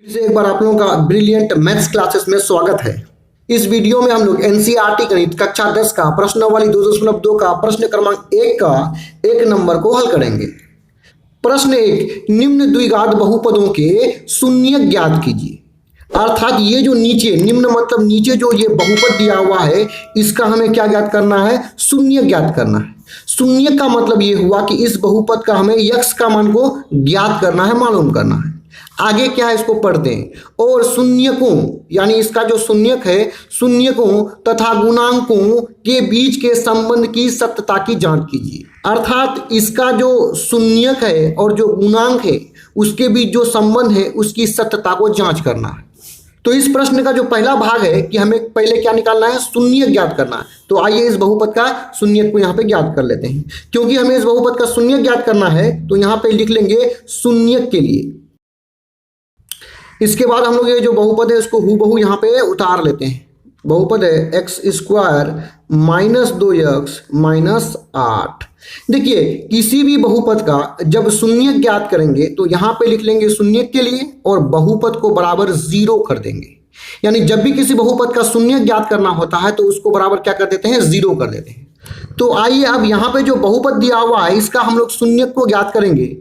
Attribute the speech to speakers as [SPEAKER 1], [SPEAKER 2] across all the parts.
[SPEAKER 1] फिर से एक बार आप लोगों का ब्रिलियंट मैथ्स क्लासेस में स्वागत है। इस वीडियो में हम लोग एनसीईआरटी गणित कक्षा 10 का प्रश्नावली 2.2 का प्रश्न क्रमांक 1 का एक नंबर को हल करेंगे। प्रश्न 1, निम्न द्विघात बहुपदों के शून्य ज्ञात कीजिए। अर्थात ये जो नीचे निम्न मतलब नीचे जो ये बहुपद दिया हुआ है इसका हमें क्या ज्ञात करना है? शून्य ज्ञात करना है। शून्य का मतलब ये हुआ कि इस बहुपद का हमें यक्स का मान को ज्ञात करना है, मालूम करना है। आगे क्या है इसको पढ़ते हैं। और शून्यकों यानी इसका जो शून्यक है, शून्यकों तथा गुणांकों के बीच के संबंध की सत्यता की जांच कीजिए। अर्थात इसका जो शून्यक है और जो गुणांक है उसके बीच जो संबंध है उसकी सत्यता को जांच करना है। तो इस प्रश्न का जो पहला भाग है कि हमें पहले क्या निकालना है? शून्य ज्ञात करना है। तो आइए इस बहुपद का शून्यक को यहाँ पे ज्ञात कर लेते हैं। क्योंकि हमें इस बहुपद का शून्यक ज्ञात करना है तो यहाँ पे लिख लेंगे शून्यक के लिए। इसके बाद हम लोग ये जो बहुपद है उसको हूबहू यहाँ पे उतार लेते हैं। बहुपद है x square minus 2x minus 8। देखिए किसी भी बहुपद का जब शून्य ज्ञात करेंगे तो यहाँ पे लिख लेंगे शून्य के लिए और बहुपद को बराबर 0 कर देंगे। यानी जब भी किसी बहुपद का शून्य ज्ञात करना होता है तो उसको बराबर क्या कर देते हैं? 0 कर देते हैं। तो आइए अब यहाँ पे जो बहुपद दिया हुआ है इसका हम लोग शून्य को ज्ञात करेंगे।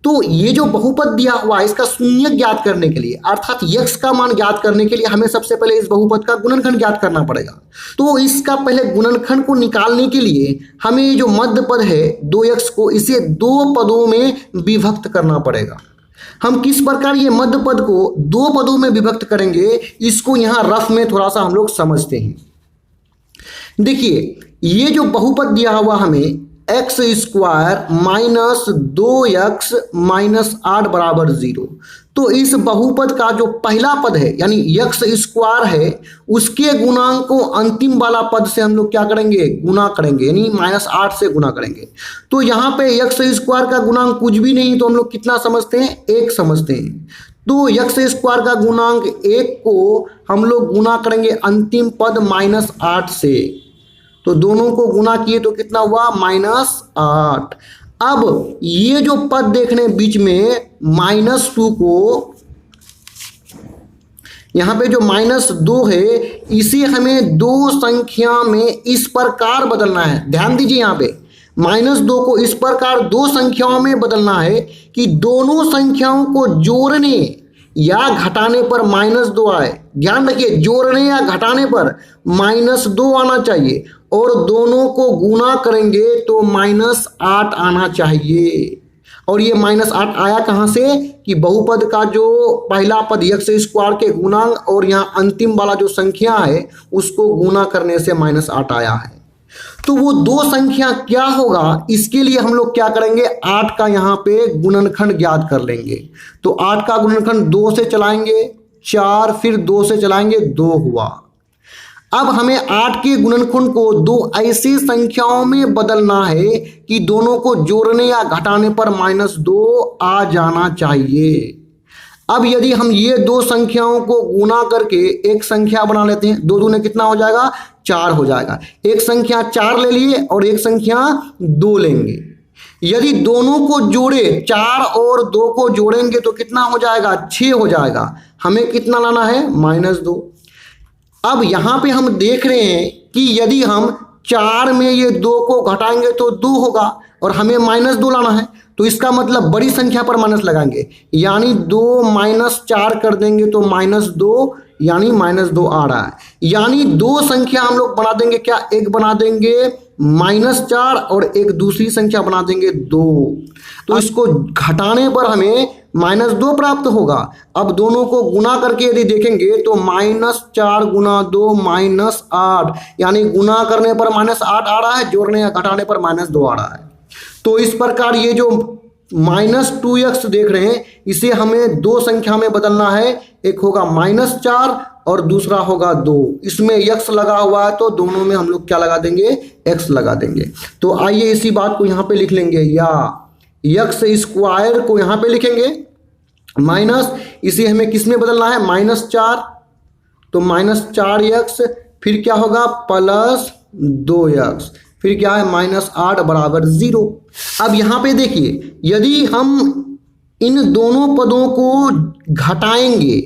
[SPEAKER 1] तो ये जो बहुपद दिया हुआ है इसका शून्य ज्ञात करने के लिए अर्थात यक्स का मान ज्ञात करने के लिए हमें सबसे पहले इस बहुपद का गुणनखंड ज्ञात करना पड़ेगा। तो इसका पहले गुणनखंड को निकालने के लिए हमें ये जो मध्य पद है 2x को इसे 2 पदों में विभक्त करना पड़ेगा। हम किस प्रकार ये मध्य पद को 2 पदों में विभक्त करेंगे इसको यहाँ रफ में थोड़ा सा हम लोग समझते हैं। देखिए ये जो बहुपद दिया हुआ हमें x square minus 2x minus 8 बराबर 0। तो इस बहुपद का जो पहला पद है यानी एक्स स्क्वायर है उसके गुणांक को अंतिम वाला पद से हम लोग क्या करेंगे? गुना करेंगे, यानी माइनस 8 से गुना करेंगे। तो यहाँ पे एक्स स्क्वायर का गुणांक कुछ भी नहीं तो हम लोग कितना समझते हैं? 1 समझते हैं। तो एक्स स्क्वायर का गुणांक 1 को हम लोग गुना करेंगे अंतिम पद माइनस 8 से। तो दोनों को गुना किए तो कितना हुआ? माइनस 8। अब ये जो पद देख रहे हैं बीच में -2 को, यहां पे जो -2 है इसे हमें 2 संख्या में इस प्रकार बदलना है। ध्यान दीजिए यहाँ पे -2 को इस प्रकार 2 संख्याओं में बदलना है कि दोनों संख्याओं को जोड़ने या घटाने पर -2 आए। ध्यान रखिए जोड़ने या घटाने पर -2 आना चाहिए और दोनों को गुना करेंगे तो -8 आना चाहिए। और ये -8 आया कहाँ से? कि बहुपद का जो पहला पद एक्स स्क्वायर के गुणांक और यहाँ अंतिम वाला जो संख्या है उसको गुना करने से -8 आया है। तो वो 2 संख्या क्या होगा इसके लिए हम लोग क्या करेंगे? 8 का यहाँ पे गुणनखंड ज्ञात कर लेंगे। तो 8 का गुणनखंड 2 से चलाएंगे 4, फिर 2 से चलाएंगे 2 हुआ। अब हमें 8 के गुणनखंड को 2 ऐसी संख्याओं में बदलना है कि दोनों को जोड़ने या घटाने पर -2 आ जाना चाहिए। अब यदि हम ये 2 संख्याओं को गुना करके एक संख्या बना लेते हैं, 2 दूने कितना हो जाएगा? 4 हो जाएगा। एक संख्या 4 ले लिए और एक संख्या 2 लेंगे। यदि दोनों को जोड़े 4 और 2 को जोड़ेंगे तो कितना हो जाएगा? 6 हो जाएगा। हमें कितना लाना है? -2। अब यहाँ पे हम देख रहे हैं कि यदि हम 4 में ये 2 को घटाएंगे तो 2 होगा और हमें -2 लाना है। तो इसका मतलब बड़ी संख्या पर माइनस लगाएंगे यानी 2 -4 कर देंगे तो -2 यानी -2 आ रहा है। यानी 2 संख्या हम लोग बना देंगे क्या? एक बना देंगे -4 और एक दूसरी संख्या बना देंगे 2। तो इसको घटाने पर हमें -2 प्राप्त होगा। अब दोनों को गुना करके यदि देखेंगे तो -4 गुना 2 -8 यानी गुना करने पर -8 आ रहा है, जोड़ने या घटाने पर -2 आ रहा है। तो इस प्रकार ये जो -2x देख रहे हैं इसे हमें 2 संख्या में बदलना है। एक होगा -4 और दूसरा होगा 2। इसमें x लगा हुआ है तो दोनों में हम लोग क्या लगा देंगे? x लगा देंगे। तो आइए इसी बात को यहाँ पे लिख लेंगे या एक्स स्क्वायर को यहाँ पे लिखेंगे माइनस, इसे हमें किस में बदलना है? -4। तो -4x फिर क्या होगा? +2x फिर क्या है? -8 बराबर 0। अब यहाँ पे देखिए यदि हम इन दोनों पदों को घटाएंगे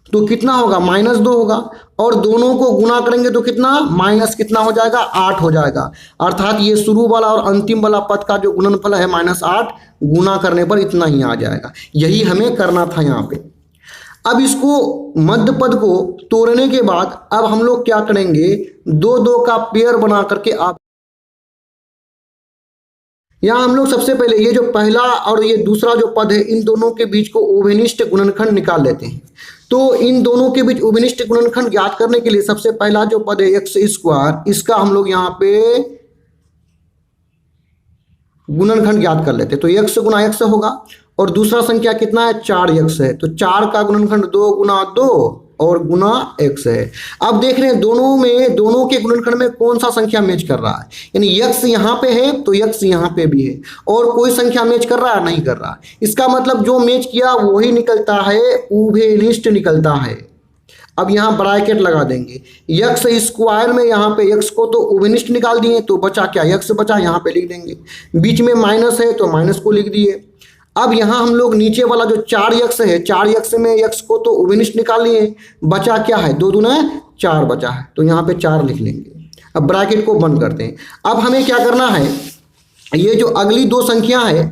[SPEAKER 1] तो कितना होगा, -2 होगा, और दोनों को गुना करेंगे तो कितना, माइनस कितना हो जाएगा, 8 हो जाएगा। अर्थात ये शुरू वाला और अंतिम वाला पद का जो गुणनफल है -8, गुना करने पर इतना ही आ जाएगा। यही हमें करना था यहाँ पे। अब इसको मध्य पद को तोड़ने के बाद अब हम लोग क्या करेंगे, 2-2 का पेयर बना करके आप यहाँ हम लोग सबसे पहले ये जो पहला और ये दूसरा जो पद है इन दोनों के बीच को उभयनिष्ठ गुणनखंड निकाल लेते हैं। तो इन दोनों के बीच उभयनिष्ठ गुणनखंड ज्ञात करने के लिए सबसे पहला जो पद है x², इसका हम लोग यहाँ पे गुणनखंड ज्ञात कर लेते हैं। तो x गुना x होगा और दूसरा संख्या कितना है, 4x है। तो 4 का गुणनखंड 2 गुना 2 और गुना x है। अब देख रहे हैं दोनों के गुणनखंड में कौन सा संख्या मैच कर रहा है, यानी x यहाँ पे है तो x यहाँ पे भी है, और कोई संख्या मैच कर रहा है, नहीं कर रहा है। इसका मतलब जो मैच किया वही निकलता है, उभयनिष्ठ निकलता है। अब यहाँ ब्रैकेट लगा देंगे, x² में यहाँ पे x को तो उभयनिष्ठ निकाल दिए तो बचा क्या, x बचा, यहाँ पे लिख देंगे। बीच में माइनस है तो माइनस को लिख दिए। अब यहाँ हम लोग नीचे वाला जो 4x है, 4x में x को तो उभयनिष्ठ निकाल लिए, बचा क्या है, 2 दूना 4 बचा है, तो यहाँ पे 4 लिख लेंगे। अब ब्रैकेट को बंद करते हैं। अब हमें क्या करना है, ये जो अगली दो संख्या है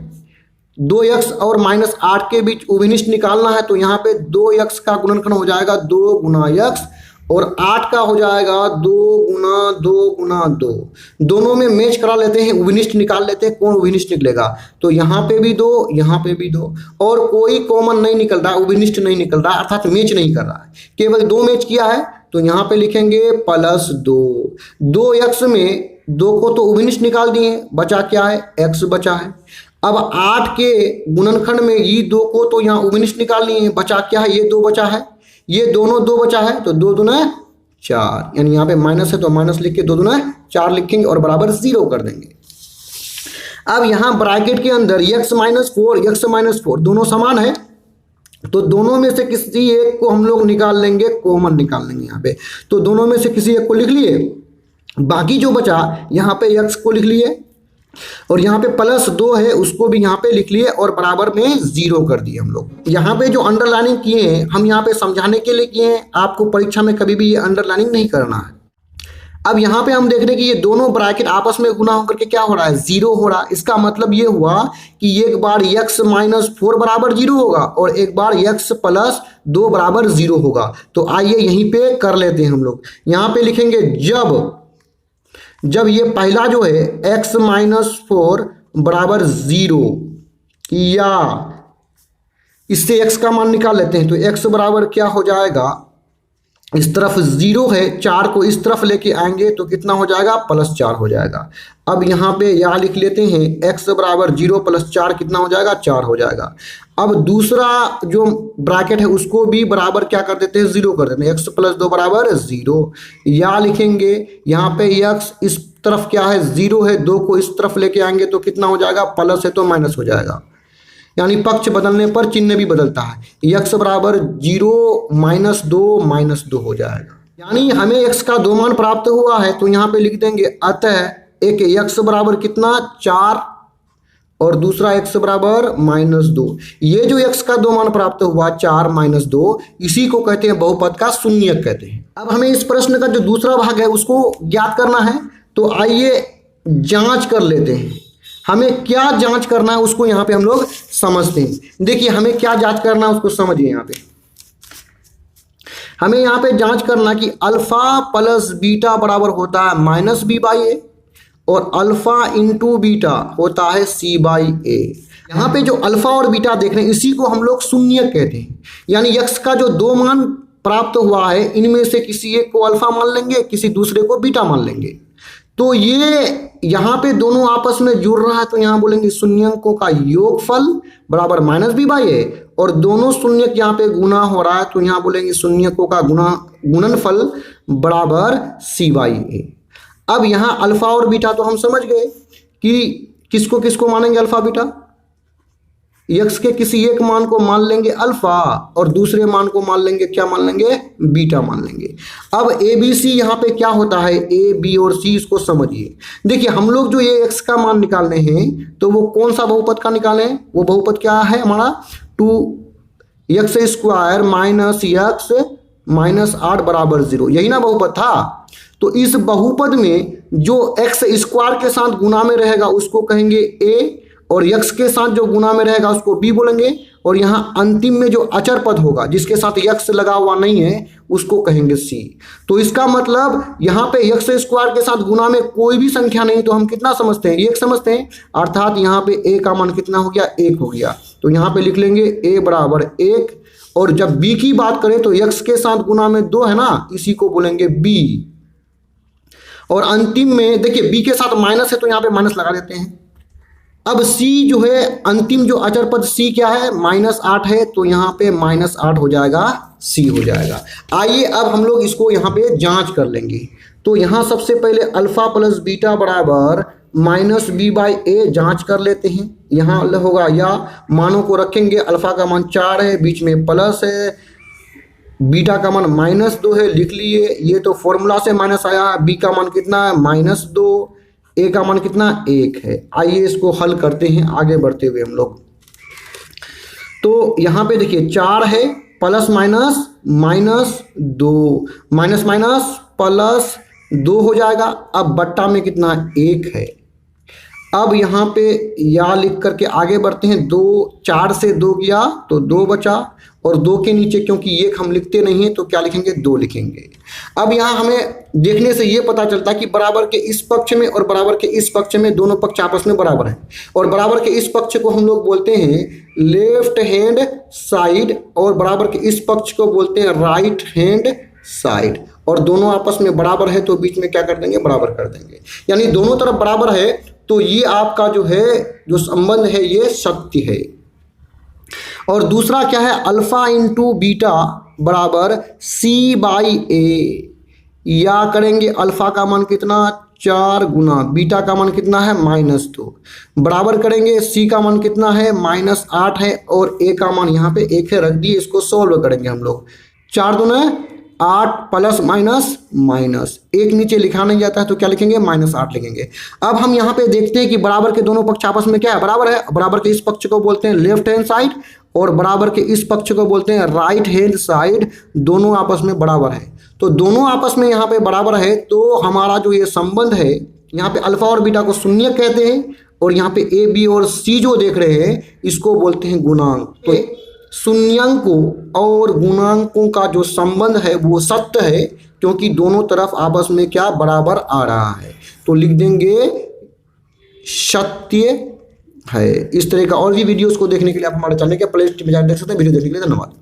[SPEAKER 1] 2x और -8 के बीच उभयनिष्ठ निकालना है। तो यहाँ पे 2x का गुणनखंड हो जाएगा 2 गुना x और 8 का हो जाएगा 2 गुना 2 गुना 2। दोनों में मैच करा लेते हैं, उभयनिष्ठ निकाल लेते हैं, कौन उभयनिष्ठ निकलेगा। तो यहाँ पे भी 2, यहाँ पे भी 2, और कोई कॉमन नहीं निकल रहा, उभयनिष्ठ नहीं निकल रहा, अर्थात मैच नहीं कर रहा है, केवल 2 मैच किया है। तो यहाँ पे लिखेंगे +2। 2x में 2 को तो उभयनिष्ठ निकाल दिए, बचा क्या है, x बचा है। अब 8 के गुणनखंड में ये 2 को तो यहाँ उभयनिष्ठ निकाल लिए, बचा क्या है, ये 2 बचा है, ये दोनों 2 बचा है, तो 2 दूना 4, यानी यहाँ पे माइनस है तो माइनस लिख के 2 दूना 4 लिखेंगे और बराबर 0 कर देंगे। अब यहाँ ब्रैकेट के अंदर x -4 दोनों समान है, तो दोनों में से किसी एक को हम लोग निकाल लेंगे, कॉमन निकाल लेंगे यहाँ पे। तो दोनों में से किसी एक को लिख लिए, बाकी जो बचा यहाँ पे x को लिख लिए और यहाँ पे +2 है उसको भी यहाँ पे लिख लिए और बराबर में 0 कर दिए हम लोग। यहाँ पे जो अंडरलाइनिंग किए हैं हम यहाँ पे समझाने के लिए किए हैं, आपको परीक्षा में कभी भी ये अंडरलाइनिंग नहीं करना है। अब यहाँ पे हम देख रहे हैं कि ये दोनों ब्रैकेट आपस में गुना होकर के क्या हो रहा है, 0 हो रहा है। इसका मतलब ये हुआ कि एक बार x -4 बराबर 0 होगा और एक बार x +2 बराबर 0 होगा। तो आइए यहीं पे कर लेते हैं हम लोग। यहाँ पे लिखेंगे जब ये पहला जो है x -4 बराबर 0, या इससे x का मान निकाल लेते हैं। तो x बराबर क्या हो जाएगा, इस तरफ 0 है, 4 को इस तरफ लेके आएंगे तो कितना हो जाएगा, +4 हो जाएगा। अब यहाँ पे यहाँ लिख लेते हैं x बराबर 0 + 4 कितना हो जाएगा, 4 हो जाएगा। अब दूसरा जो ब्रैकेट है उसको भी बराबर क्या कर देते हैं, 0 कर देते हैं, x +2 बराबर 0। या लिखेंगे यहाँ पे x इस तरफ क्या है, 0 है, 2 को इस तरफ लेके आएंगे तो कितना हो जाएगा, प्लस है तो माइनस हो जाएगा, यानी पक्ष बदलने पर चिन्ह भी बदलता है। x बराबर 0 -2 हो जाएगा, यानी हमें x का 2 मान प्राप्त हुआ है। तो यहाँ पे लिख देंगे अतः एक x बराबर कितना, 4 और दूसरा x बराबर -2। ये जो x का 2 मान प्राप्त हुआ 4 -2, इसी को कहते हैं बहुपद का शून्यक कहते हैं। अब हमें इस प्रश्न का जो दूसरा भाग है उसको ज्ञात करना है। तो आइए जांच कर लेते हैं, हमें क्या जांच करना है उसको यहाँ पे हम लोग समझते हैं। देखिए हमें क्या जांच करना है उसको समझिए। यहाँ पे हमें यहाँ पे जांच करना कि अल्फा प्लस बीटा बराबर होता है -b/a और अल्फा इंटू बीटा होता है c/a। यहाँ पे जो अल्फा और बीटा देख रहे हैं इसी को हम लोग शून्यक कहते हैं, यानी x का जो 2 मान प्राप्त हुआ है इनमें से किसी एक को अल्फा मान लेंगे, किसी दूसरे को बीटा मान लेंगे। तो ये यहाँ पे दोनों आपस में जुड़ रहा है, तो यहाँ बोलेंगे शून्यकों का योगफल बराबर -b/a और दोनों शून्यक यहाँ पे गुना हो रहा है, तो यहाँ बोलेंगे शून्यकों का गुणनफल बराबर c/a। अब यहाँ अल्फा और बीटा तो हम समझ गए कि किसको किसको मानेंगे अल्फा बीटा, x के किसी एक मान को मान लेंगे अल्फा और दूसरे मान को मान लेंगे, क्या मान लेंगे, बीटा मान लेंगे। अब ए बी सी यहाँ पे क्या होता है, ए बी और सी, इसको समझिए। देखिए हम लोग जो ये x का मान निकालने हैं तो वो कौन सा बहुपद का निकालें, वो बहुपद क्या है हमारा 2x² माइनस x माइनस 8 बराबर 0, यही ना बहुपद था। तो इस बहुपद में जो x² के साथ गुना में रहेगा उसको कहेंगे a, और x के साथ जो गुना में रहेगा उसको b बोलेंगे, और यहाँ अंतिम में जो अचर पद होगा जिसके साथ x लगा हुआ नहीं है उसको कहेंगे c। तो इसका मतलब यहाँ पे x² के साथ गुना में कोई भी संख्या नहीं, तो हम कितना समझते हैं, 1 समझते हैं, अर्थात यहाँ पे a का मान कितना हो गया, 1 हो गया। तो यहाँ पे लिख लेंगे a बराबर 1, और जब b की बात करें तो x के साथ गुना में 2 है ना, इसी को बोलेंगे b। और अंतिम में देखिए b के साथ माइनस है तो यहाँ पे माइनस लगा देते हैं। अब c जो है, अंतिम जो अचर पद c क्या है, -8 है, तो यहाँ पे -8 हो जाएगा, c हो जाएगा। आइए अब हम लोग इसको यहाँ पे जांच कर लेंगे। तो यहाँ सबसे पहले अल्फा प्लस बीटा बराबर -b/a जांच कर लेते हैं। यहाँ होगा या मानों को रखेंगे, अल्फा का मान 4 है, बीच में प्लस है, बीटा का मान -2 है, लिख लिए। ये तो फॉर्मूला से माइनस आया, b का मान कितना है, -2, a का मान कितना, 1 है। आइए इसको हल करते हैं आगे बढ़ते हुए हम लोग। तो यहाँ पे देखिए 4 है, plus minus -2, minus minus plus 2 हो जाएगा। अब बट्टा में कितना, 1 है। अब यहाँ पे या लिख करके आगे बढ़ते हैं। 4 से 2 गया तो 2 बचा, और 2 के नीचे क्योंकि 1 हम लिखते नहीं हैं तो क्या लिखेंगे, 2 लिखेंगे। अब यहाँ हमें देखने से ये पता चलता है कि बराबर के इस पक्ष में और बराबर के इस पक्ष में दोनों पक्ष आपस में बराबर हैं, और बराबर के इस पक्ष को हम लोग बोलते हैं लेफ्ट हैंड साइड, और बराबर के इस पक्ष को बोलते हैं राइट हैंड साइड, और दोनों आपस में बराबर है तो बीच में क्या कर देंगे, बराबर कर देंगे। यानी दोनों तरफ बराबर है तो ये आपका जो है जो संबंध है ये सत्य है। और दूसरा क्या है, अल्फा इंटू बीटा बराबर c/a, या करेंगे अल्फा का मान कितना, 4 गुना बीटा का मान कितना है, -2, बराबर करेंगे c का मान कितना है, -8 है, और a का मान यहाँ पे 1 है, रख दिए। इसको सॉल्व करेंगे हम लोग। 4 दूना 8 प्लस माइनस 1 नीचे लिखा नहीं जाता है तो क्या लिखेंगे, -8 लिखेंगे। अब हम यहाँ पे देखते हैं कि बराबर के दोनों पक्ष आपस में क्या है, बराबर है। बराबर के इस पक्ष को बोलते हैं लेफ्ट हैंड साइड, और बराबर के इस पक्ष को बोलते हैं राइट हैंड साइड, दोनों आपस में बराबर है। तो दोनों आपस में यहाँ पे बराबर है, तो हमारा जो ये संबंध है, यहाँ पे अल्फा और बीटा को शून्य कहते हैं, और यहाँ पे a, b और c जो देख रहे हैं इसको बोलते हैं गुणांक। तो शून्यांकों और गुणांकों का जो संबंध है वो सत्य है, क्योंकि दोनों तरफ आपस में क्या, बराबर आ रहा है। तो लिख देंगे सत्य है। इस तरह का और भी वीडियोस को देखने के लिए आप हमारे चैनल के प्लेलिस्ट में जाकर देख सकते हैं। वीडियो देखने के लिए धन्यवाद।